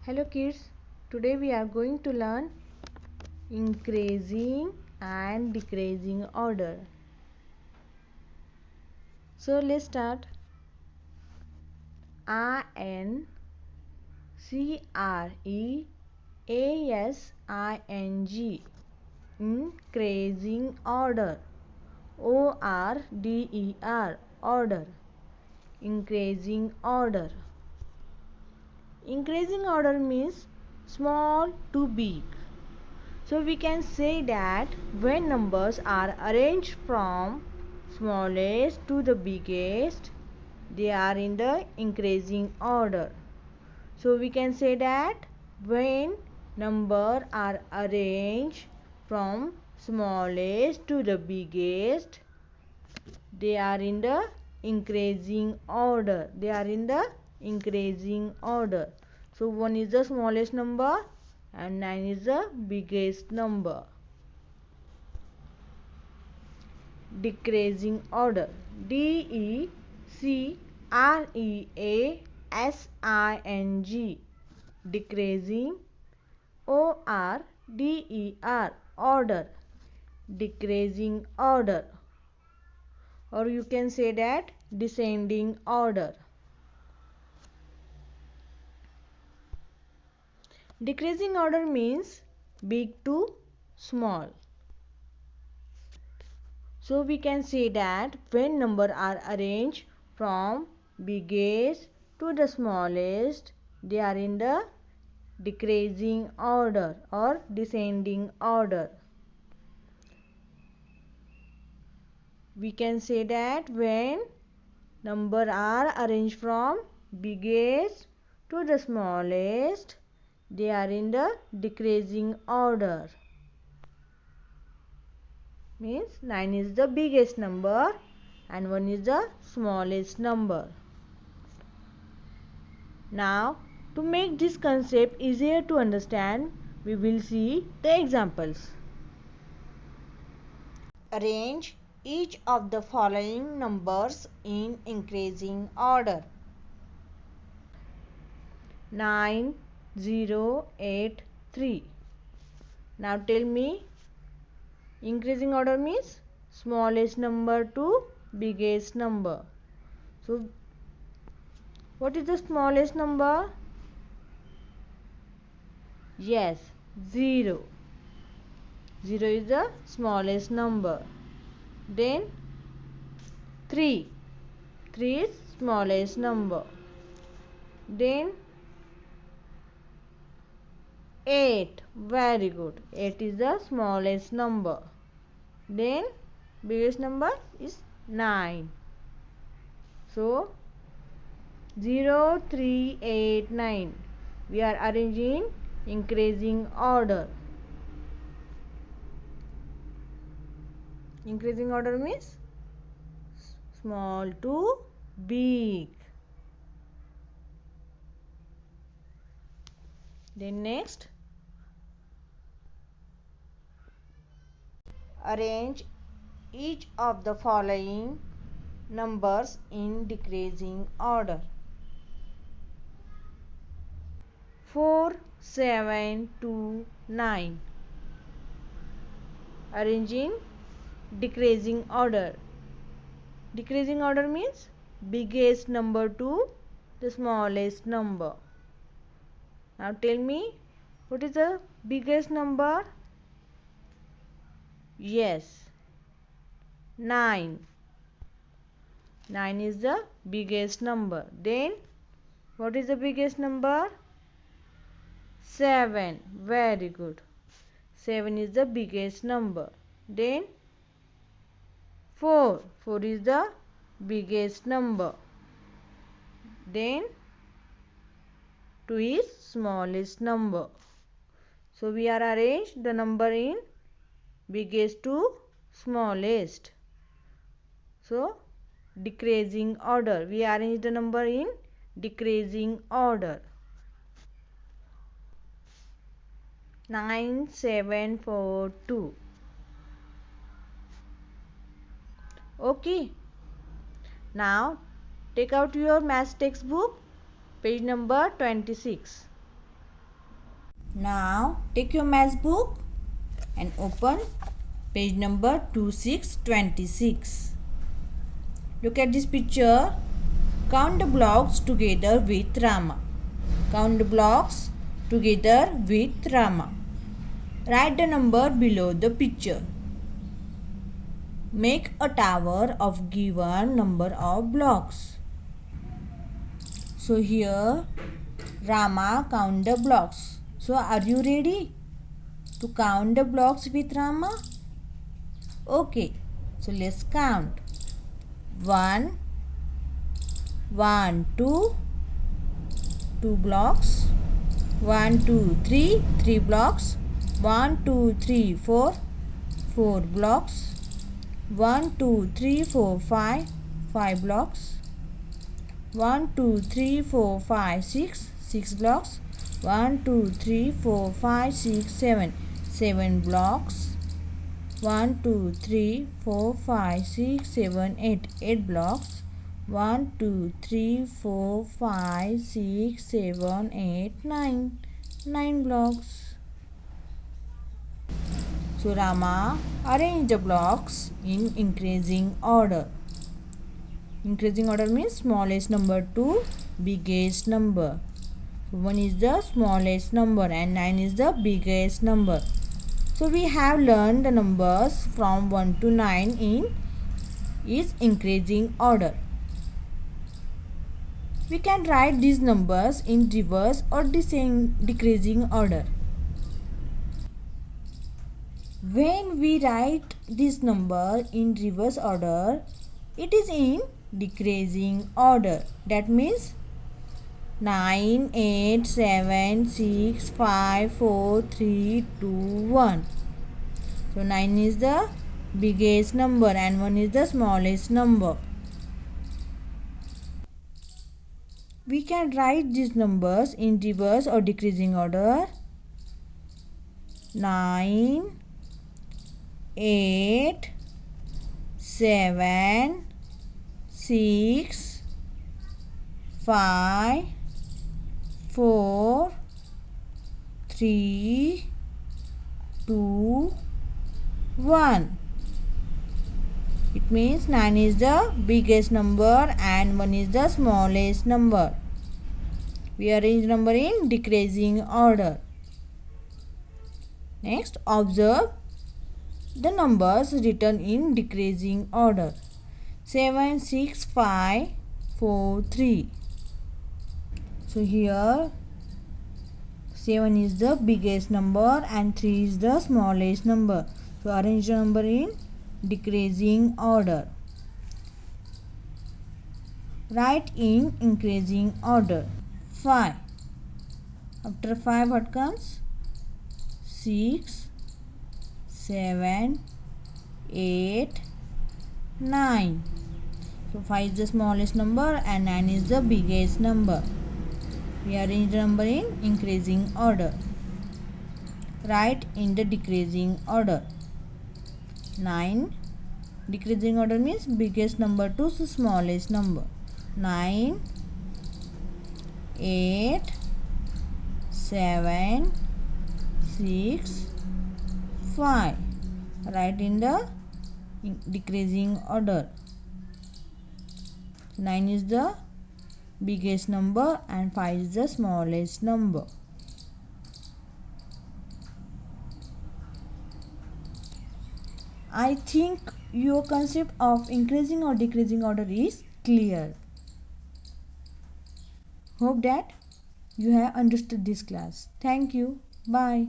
Hello kids, today we are going to learn increasing and decreasing order. So let's start. Increasing, increasing order. Order, order, increasing order. Increasing order means small to big. So we can say that when numbers are arranged from smallest to the biggest, they are in the increasing order. So we can say that when numbers are arranged from smallest to the biggest, they are in the increasing order. They are in the increasing order. So 1 is the smallest number and 9 is the biggest number. Decreasing order. Decreasing. Decreasing. Order. Decreasing order. Or you can say that descending order. Decreasing order means big to small. So we can say that when numbers are arranged from biggest to the smallest, they are in the decreasing order or descending order. We can say that when numbers are arranged from biggest to the smallest, they are in the decreasing order. Means 9 is the biggest number and 1 is the smallest number. Now, to make this concept easier to understand, we will see the examples. Arrange each of the following numbers in increasing order. 9, 0, 8, 3. Now tell me, increasing order means smallest number to biggest number. So, what is the smallest number? Yes, 0. 0 is the smallest number. Then 3. 3 is smallest number. Then 8. Very good. 8 is the smallest number. Then biggest number is 9. So 0, 3, 8, 9. We are arranging increasing order. Increasing order means small to big. Then next, arrange each of the following numbers in decreasing order. 4, 7, 2, 9. Arranging decreasing order. Decreasing order means biggest number to the smallest number. Now tell me, what is the biggest number? Yes, 9. 9 is the biggest number. Then what is the biggest number? 7. Very good. 7 is the biggest number. Then 4. 4 is the biggest number. Then 2 is smallest number. So we are arranged the number in biggest to smallest. So decreasing order. We arrange the number in decreasing order. 9, 7, 4, 2. Okay. Now take out your math textbook, page number 26. Now take your math book and open page number 2626. Look at this picture. Count the blocks together with Rama. Count the blocks together with Rama. Write the number below the picture. Make a tower of given number of blocks. So here Rama count the blocks. So are you ready to count the blocks with Rama? Okay. So let's count. 1, 1, 2, 2 blocks. 1, 2, 3, 3 blocks. 1, 2, 3, 4, 4 blocks. 1, 2, 3, 4, 5, 5 blocks. 1, 2, 3, 4, 5, 6, 6 blocks. 1, 2, 3, 4, 5, 6, 7, 7 blocks. 1, 2, 3, 4, 5, 6, 7, 8, 8 blocks. 1, 2, 3, 4, 5, 6, 7, 8, 9, 9 blocks. So Rama arrange the blocks in increasing order. Increasing order means smallest number to biggest number. So 1 is the smallest number and 9 is the biggest number. So we have learned the numbers from 1 to 9 in is increasing order. We can write these numbers in reverse or decreasing order. When we write this number in reverse order, it is in decreasing order. That means 9, 8, 7, 6, 5, 4, 3, 2, 1. So 9 is the biggest number and 1 is the smallest number. We can write these numbers in reverse or decreasing order. 9, 8, 7, 6, 5, 4, 3, 2, 1. It means 9 is the biggest number and 1 is the smallest number. We arrange number in decreasing order. Next, observe the numbers written in decreasing order. 7, 6, 5, 4, 3. So here 7 is the biggest number and 3 is the smallest number. So arrange the number in decreasing order. Write in increasing order. 5. After 5 what comes? 6, 7, 8, 9. So 5 is the smallest number and 9 is the biggest number. We arrange the number in increasing order. Write in the decreasing order. 9. Decreasing order means biggest number to smallest number. 9, 8, 7, 6, 5. Write in the decreasing order. 9 is the biggest number and 5 is the smallest number. I think your concept of increasing or decreasing order is clear. Hope that you have understood this class. Thank you. Bye.